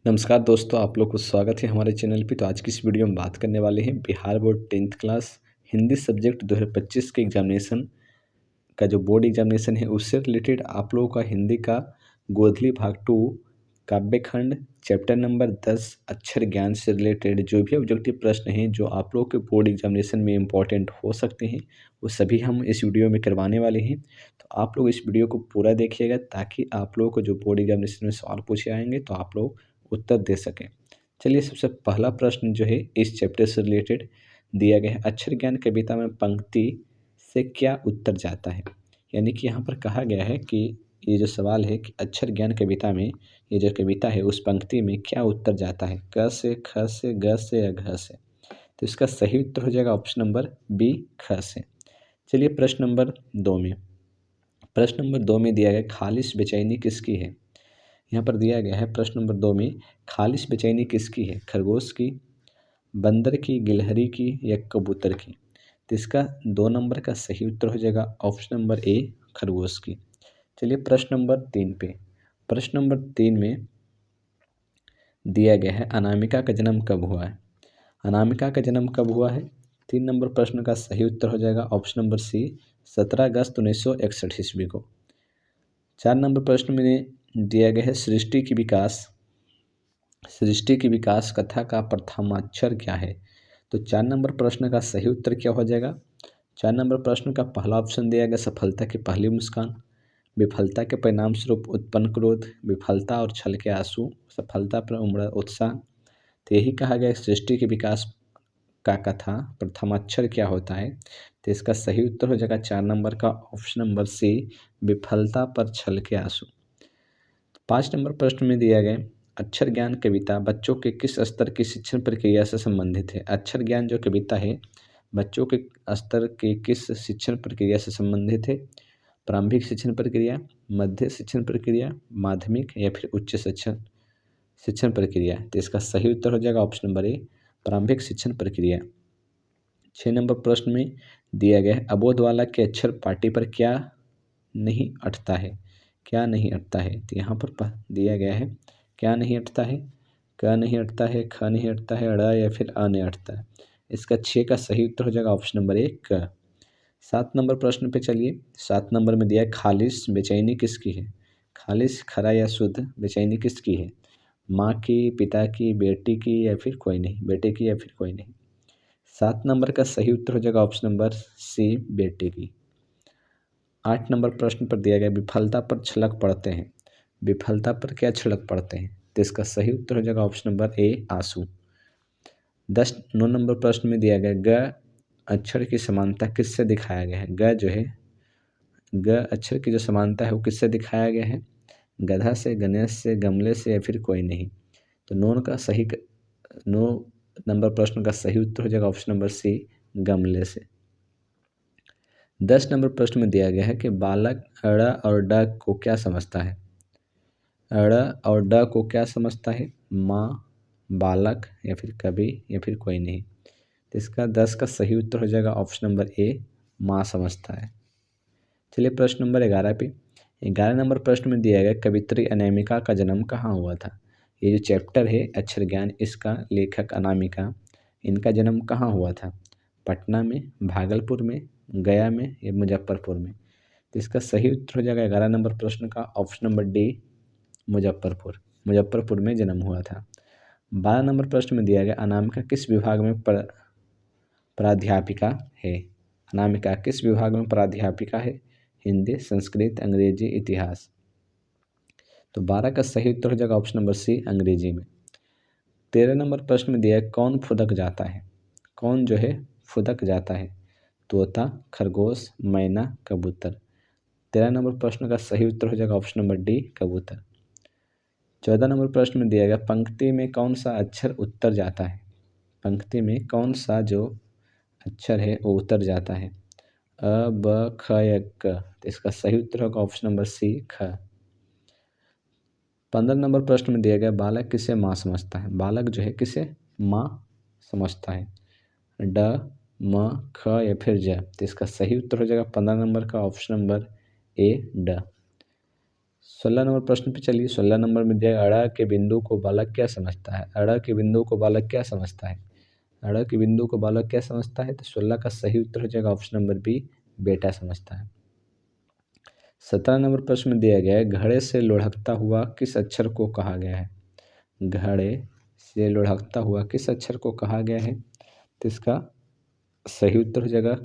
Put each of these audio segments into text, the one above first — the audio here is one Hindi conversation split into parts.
नमस्कार दोस्तों, आप लोग को स्वागत है हमारे चैनल पे। तो आज की इस वीडियो में बात करने वाले हैं Bihar board 10th class Hindi subject 2025 के एग्जामिनेशन का जो बोर्ड एग्जामिनेशन है उससे रिलेटेड आप लोगों का हिंदी का गोधली भाग 2 काव्य खंड चैप्टर नंबर 10 अक्षर ज्ञान से रिलेटेड जो भी ऑब्जेक्टिव प्रश्न हैं जो आप लोग के बोर्ड एग्जामिनेशन में इम्पॉर्टेंट हो सकते हैं वो सभी हम इस वीडियो में करवाने वाले हैं। तो आप लोग इस वीडियो को पूरा देखिएगा ताकि आप लोगों को जो बोर्ड एग्जामिनेशन में सवाल पूछे आएंगे तो आप लोग उत्तर दे सकें। चलिए, सबसे पहला प्रश्न जो है इस चैप्टर से रिलेटेड दिया गया है, अक्षर ज्ञान कविता में पंक्ति से क्या उत्तर जाता है। यानी कि यहाँ पर कहा गया है कि ये जो सवाल है कि अक्षर ज्ञान कविता में ये जो कविता है उस पंक्ति में क्या उत्तर जाता है, क से, ख से, ग से या घ से। तो इसका सही उत्तर हो जाएगा ऑप्शन नंबर बी, ख से। चलिए प्रश्न नंबर 2 में, प्रश्न नंबर 2 में दिया गया खालिश बेचैनी किसकी है। यहाँ पर दिया गया है प्रश्न नंबर 2 में खालिश बेचैनी किसकी है, खरगोश की, बंदर की, गिलहरी की या कबूतर की। तो इसका 2 नंबर का सही उत्तर हो जाएगा ऑप्शन नंबर ए, खरगोश की। चलिए प्रश्न नंबर 3 पे, प्रश्न नंबर 3 में दिया गया है अनामिका का जन्म कब हुआ है। अनामिका का जन्म कब हुआ है। 3 नंबर प्रश्न का सही उत्तर हो जाएगा ऑप्शन नंबर सी, 17 अगस्त 1961 ईस्वी को। 4 नंबर प्रश्न में दिया गया है सृष्टि की विकास कथा का प्रथमाक्षर क्या है। तो 4 नंबर प्रश्न का सही उत्तर क्या हो जाएगा। 4 नंबर प्रश्न का पहला ऑप्शन दिया गया सफलता की पहली मुस्कान, विफलता के परिणाम स्वरूप उत्पन्न क्रोध, विफलता और छल के आंसू, सफलता पर उमड़ा उत्साह। तो यही कहा गया सृष्टि के विकास का कथा प्रथमाक्षर क्या होता है। तो इसका सही उत्तर हो जाएगा 4 नंबर का ऑप्शन नंबर सी, विफलता पर छल के आंसू। 5 नंबर प्रश्न में दिया गया अक्षर ज्ञान कविता बच्चों के किस स्तर की शिक्षण प्रक्रिया से संबंधित है। अक्षर ज्ञान जो कविता है बच्चों के स्तर के किस शिक्षण प्रक्रिया से संबंधित है। प्रारंभिक शिक्षण प्रक्रिया, मध्य शिक्षण प्रक्रिया, माध्यमिक या फिर उच्च शिक्षण प्रक्रिया। तो इसका सही उत्तर हो जाएगा ऑप्शन नंबर ए, प्रारंभिक शिक्षण प्रक्रिया। 6 नंबर प्रश्न में दिया गया है अबोध वाला के अक्षर पाटी पर क्या नहीं अटता है। क्या नहीं अटता है। तो यहाँ पर दिया गया है क्या नहीं अटता है, क नहीं अटता है, ख नहीं अटता है, अड़ा या फिर अ नहीं अटता है। इसका 6 का सही उत्तर हो जाएगा ऑप्शन नंबर ए, क। 7 नंबर प्रश्न पे चलिए, 7 नंबर में दिया है खालिश बेचैनी किसकी है। खालिश खरा या शुद्ध बेचैनी किसकी है, माँ की, पिता की, बेटी की या फिर कोई नहीं, बेटे की या फिर कोई नहीं। 7 नंबर का सही उत्तर हो जाएगा ऑप्शन नंबर सी, बेटे की। 8 नंबर प्रश्न पर दिया गया विफलता पर छलक पड़ते हैं। विफलता पर क्या छलक पड़ते हैं। तो इसका सही उत्तर हो जाएगा ऑप्शन नंबर ए, आंसू। 9 नंबर प्रश्न में दिया गया ग अक्षर की समानता किससे दिखाया गया है। ग जो है, ग अक्षर की जो समानता है वो किससे दिखाया गया है, गधा से, गणेश से, गमले से या फिर कोई नहीं। तो 9 नंबर प्रश्न का सही उत्तर हो जाएगा ऑप्शन नंबर सी, गमले से। 10 नंबर प्रश्न में दिया गया है कि बालक अड़ और ड को क्या समझता है। अड़ और ड को क्या समझता है, माँ, बालक या फिर कभी या फिर कोई नहीं। तो इसका 10 का सही उत्तर हो जाएगा ऑप्शन नंबर ए, माँ समझता है। चलिए प्रश्न नंबर 11 पे, 11 नंबर प्रश्न में दिया गया कवित्री अनामिका का जन्म कहाँ हुआ था। ये जो चैप्टर है अक्षर ज्ञान, इसका लेखक अनामिका, इनका जन्म कहाँ हुआ था। पटना में, भागलपुर में, गया में या मुजफ्फरपुर में। तो इसका सही उत्तर हो जाएगा 11 नंबर प्रश्न का ऑप्शन नंबर डी, मुजफ्फरपुर में जन्म हुआ था। 12 नंबर प्रश्न में दिया गया अनामिका किस विभाग में प्राध्यापिका है। अनामिका किस विभाग में प्राध्यापिका है, हिंदी, संस्कृत, अंग्रेजी, इतिहास। तो 12 का सही उत्तर हो जाएगा ऑप्शन नंबर सी, अंग्रेजी में। 13 नंबर प्रश्न में दिया है कौन फुदक जाता है। कौन जो है फुदक जाता है, तोता, खरगोश, मैना, कबूतर। 13 नंबर प्रश्न का सही उत्तर हो जाएगा ऑप्शन नंबर डी, कबूतर। 14 नंबर प्रश्न में दिया गया पंक्ति में कौन सा अक्षर उत्तर जाता है। पंक्ति में कौन सा जो अक्षर है वो उत्तर जाता है, अ, ब, ख या क। तो इसका सही उत्तर होगा ऑप्शन नंबर सी, ख। 15 नंबर प्रश्न में दिया गया बालक किसे माँ समझता है। बालक जो है किसे माँ समझता है, ड, म, ख या फिर ज। तो इसका सही उत्तर हो जाएगा 15 नंबर का ऑप्शन नंबर ए, ड। 16 नंबर प्रश्न पे चलिए। 16 नंबर में दिया अड़ा के बिंदु को बालक क्या समझता है। अड़ा के बिंदु को बालक क्या समझता है। अड़ा के बिंदु को बालक क्या समझता है, तो 16 का सही उत्तर हो जाएगा ऑप्शन नंबर बी, बेटा समझता है। 17 नंबर प्रश्न में दिया गया है घड़े से लुढ़कता हुआ किस अक्षर को कहा गया है। घड़े से लुढ़कता हुआ किस अक्षर को कहा गया है, तो इसका सही उत्तर हो जाएगा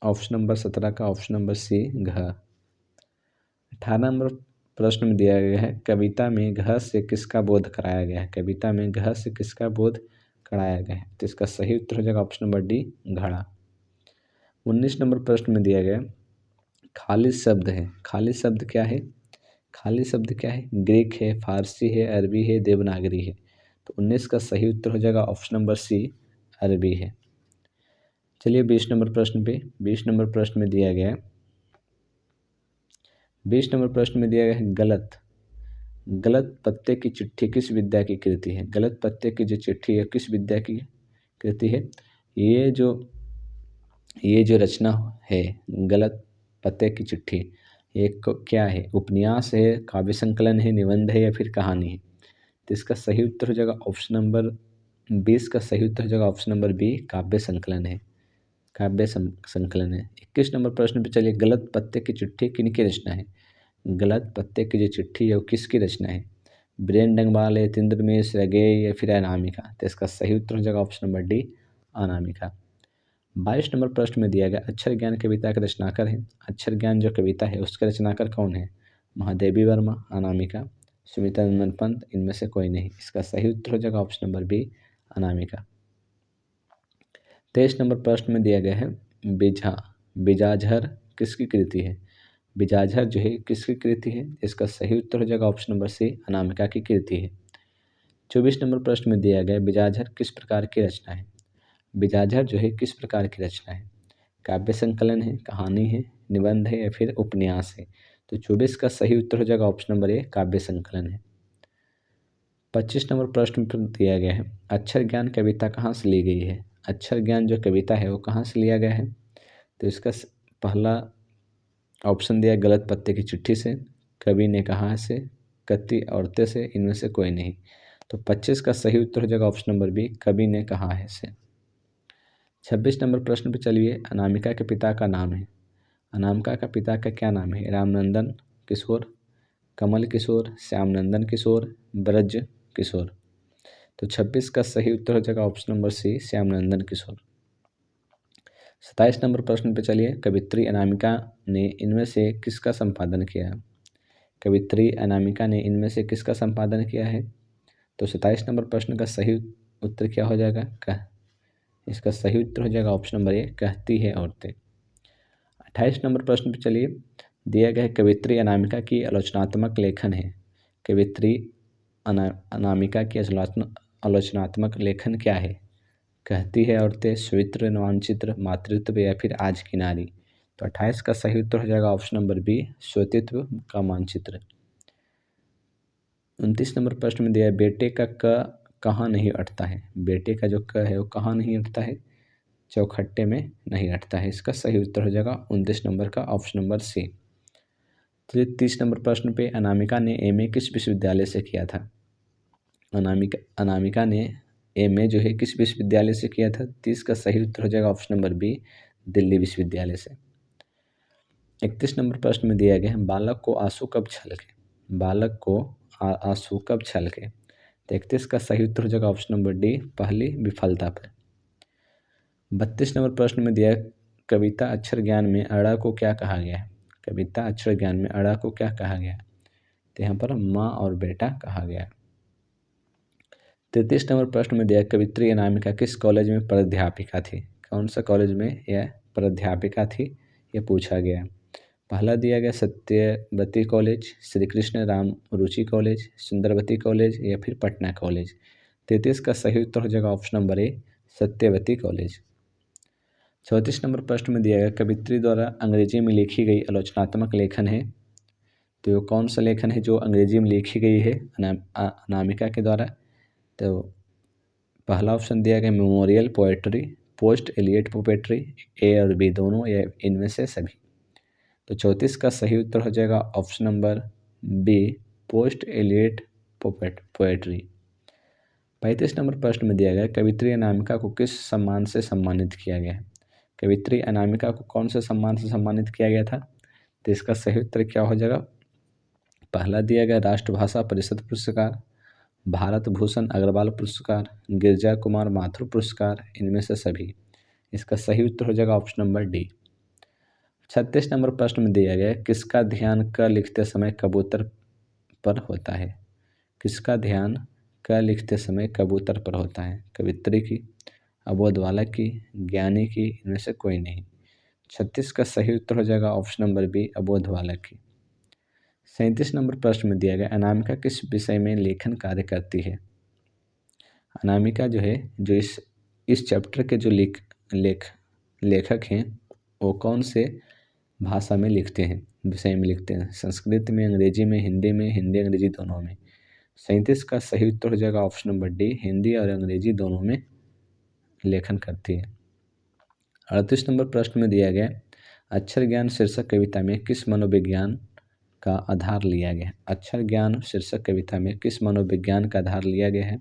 ऑप्शन नंबर 17 का ऑप्शन नंबर सी, घ। 18 नंबर प्रश्न में दिया गया है कविता में घ से किसका बोध कराया गया है। कविता में घ से किसका बोध कराया गया है, तो इसका सही उत्तर हो जाएगा ऑप्शन नंबर डी, घड़ा। 19 नंबर प्रश्न में दिया गया खाली शब्द है। खाली शब्द क्या है। खाली शब्द क्या है, ग्रीक है, फारसी है, अरबी है, देवनागरी है। तो 19 का सही उत्तर हो जाएगा ऑप्शन नंबर सी, अरबी है। चलिए 20 नंबर प्रश्न पे। 20 नंबर प्रश्न में दिया गया है 20 नंबर प्रश्न में दिया गया है गलत पत्ते की चिट्ठी किस विद्या की कृति है। गलत पत्ते की जो चिट्ठी है किस विद्या की कृति है। ये जो रचना है गलत पत्ते की चिट्ठी, ये क्या है, उपन्यास है, काव्य संकलन है, निबंध है या फिर कहानी है। तो इसका सही उत्तर हो जाएगा ऑप्शन नंबर 20 का सही उत्तर हो जाएगा ऑप्शन नंबर बी, काव्य संकलन है। काव्य संकलन है। 21 नंबर प्रश्न पे चलिए गलत पत्ते की चिट्ठी किनकी रचना है। गलत पत्ते की जो चिट्ठी है वो किसकी रचना है। ब्रेन डंगवाल, यतीन्द्र मिश्र, गे या फिर अनामिका। तो इसका सही उत्तर हो जाएगा option number D, Anamika. 22 number प्रश्न में दिया गया अक्षर ज्ञान कविता के रचनाकर हैं। अक्षर ज्ञान जो कविता है उसके रचनाकर कौन है। महादेवी वर्मा, अनामिका, सुमित्रा नंदन पंत, इनमें से कोई नहीं। इसका सही उत्तर हो जाएगा option number B, Anamika. 23 number प्रश्न में दिया गया है बिजाझर किसकी कृति है। बिजाझर जो है किसकी कृति है, इसका सही उत्तर हो जाएगा ऑप्शन नंबर सी, अनामिका की कृति है। 24 नंबर प्रश्न में दिया गया बिजाझर किस प्रकार की रचना है। बिजाझर जो है किस प्रकार की रचना है। काव्य संकलन है, कहानी है, निबंध है या फिर उपन्यास है। तो 24 का सही उत्तर हो जाएगा ऑप्शन नंबर ए, काव्य संकलन है। 25 नंबर प्रश्न पर दिया गया है अक्षर ज्ञान कविता कहाँ से ली गई है। अक्षर ज्ञान जो कविता है वो कहाँ से लिया गया है, तो इसका पहला ऑप्शन दिया गलत पत्ते की चिट्ठी से, कवि ने कहा से, कत्ती औरतें से, इनमें से कोई नहीं। तो 25 का सही उत्तर हो जाएगा ऑप्शन नंबर बी, कवि ने कहा है से। 26 नंबर प्रश्न पे चलिए अनामिका के पिता का नाम है। अनामिका का पिता का क्या नाम है। रामनंदन किशोर, कमल किशोर, श्यामनंदन किशोर, ब्रज किशोर। तो 26 का सही उत्तर हो जाएगा ऑप्शन नंबर सी, श्यामनंदन किशोर। 27 नंबर प्रश्न पे चलिए कवित्री अनामिका ने इनमें से किसका संपादन किया है। कवित्री अनामिका ने इनमें से किसका संपादन किया है, तो 27 नंबर प्रश्न का सही उत्तर क्या हो जाएगा, कह। इसका सही उत्तर हो जाएगा ऑप्शन नंबर ए, कहती है औरतें। 28 नंबर प्रश्न पे चलिए दिया गया है कवित्री अनामिका की आलोचनात्मक लेखन है। कवित्री अनामिका की आलोचनात्मक लेखन क्या है। कहती है औरतें, स्वित्र, मानचित्र, मातृत्व या फिर आज की नारी। तो 28 का सही उत्तर हो जाएगा ऑप्शन नंबर बी, स्वतित्व का मानचित्र। 29 नंबर प्रश्न में दिया है बेटे का क कहाँ नहीं अटता है। बेटे का जो क है वो कहाँ नहीं अटता है, चौखट्टे में नहीं अटता है। इसका सही उत्तर हो जाएगा 29 नंबर का ऑप्शन नंबर सी। तो 30 नंबर प्रश्न पे अनामिका ने एमए किस विश्वविद्यालय से किया था। अनामिका ने एमए जो है किस विश्वविद्यालय से किया था। 30 का सही उत्तर हो जाएगा ऑप्शन नंबर बी, दिल्ली विश्वविद्यालय से। 31 नंबर प्रश्न में दिया गया है बालक को आंसू कब छलके। बालक को आंसू कब छलके। तो 31 का सही उत्तर हो जाएगा ऑप्शन नंबर डी, पहली विफलता पर। 32 नंबर प्रश्न में दिया कविता अक्षर ज्ञान में अड़ा को क्या कहा गया है। कविता अक्षर ज्ञान में अड़ा को क्या कहा गया, तो यहाँ पर माँ और बेटा कहा गया। 33 नंबर प्रश्न में दिया कवित्री अनामिका किस कॉलेज में प्राध्यापिका थी। कौन सा कॉलेज में यह प्राध्यापिका थी, यह पूछा गया। पहला दिया गया सत्यवती कॉलेज, श्री कृष्ण राम रुचि कॉलेज, सुंदरवती कॉलेज या फिर पटना कॉलेज। 33 का सही उत्तर हो जाएगा option number A, Satyavati college. 34 number प्रश्न में दिया गया कवित्री द्वारा अंग्रेजी में लिखी गई आलोचनात्मक लेखन है। तो ये कौन सा लेखन है जो अंग्रेजी में लिखी गई है अनामिका के द्वारा। तो पहला ऑप्शन दिया गया memorial poetry, post Eliot poetry, A और बी दोनों या इनमें से सभी। तो 34 का सही उत्तर हो जाएगा option number B post Eliot poetry. 35 number प्रश्न में दिया गया कवित्री अनामिका को किस सम्मान से सम्मानित किया गया है। कवित्री अनामिका को कौन से सम्मान से सम्मानित किया गया था। तो इसका सही उत्तर क्या हो जाएगा। पहला दिया गया राष्ट्रभाषा परिषद पुरस्कार, भारत भूषण अग्रवाल पुरस्कार, गिरजा कुमार माथुर पुरस्कार, इनमें से सभी। इसका सही उत्तर हो जाएगा ऑप्शन नंबर डी। 36 नंबर प्रश्न में दिया गया किसका ध्यान क लिखते समय कबूतर पर होता है। किसका ध्यान क लिखते समय कबूतर पर होता है। कवित्री की, अबोधवाला की, ज्ञानी की, इनमें से कोई नहीं। 36 का सही उत्तर हो जाएगा ऑप्शन नंबर बी अबोधवाला की। 37 नंबर प्रश्न में दिया गया अनामिका किस विषय में लेखन कार्य करती है। अनामिका जो है जो इस चैप्टर के जो लेखक हैं वो कौन से भाषा में लिखते हैं, विषय में लिखते हैं। संस्कृत में, अंग्रेजी में, हिंदी अंग्रेजी दोनों में। 37 का सही उत्तर हो जाएगा ऑप्शन नंबर डी हिंदी और अंग्रेजी दोनों में लेखन करती है। 38 नंबर प्रश्न में दिया गया अक्षर ज्ञान शीर्षक कविता में किस मनोविज्ञान का आधार लिया गया है। अक्षर ज्ञान शीर्षक कविता में किस मनोविज्ञान का आधार लिया गया है।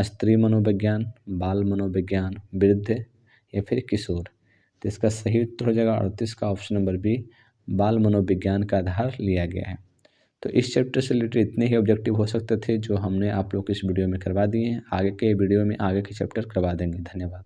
स्त्री मनोविज्ञान, बाल मनोविज्ञान, वृद्ध या फिर किशोर। तो इसका सही उत्तर हो जाएगा 38 का ऑप्शन नंबर बी बाल मनोविज्ञान का आधार लिया गया है। तो इस चैप्टर से रिलेटेड इतने ही ऑब्जेक्टिव हो सकते थे जो हमने आप लोग को इस वीडियो में करवा दिए हैं। आगे के वीडियो में आगे के चैप्टर करवा देंगे। धन्यवाद।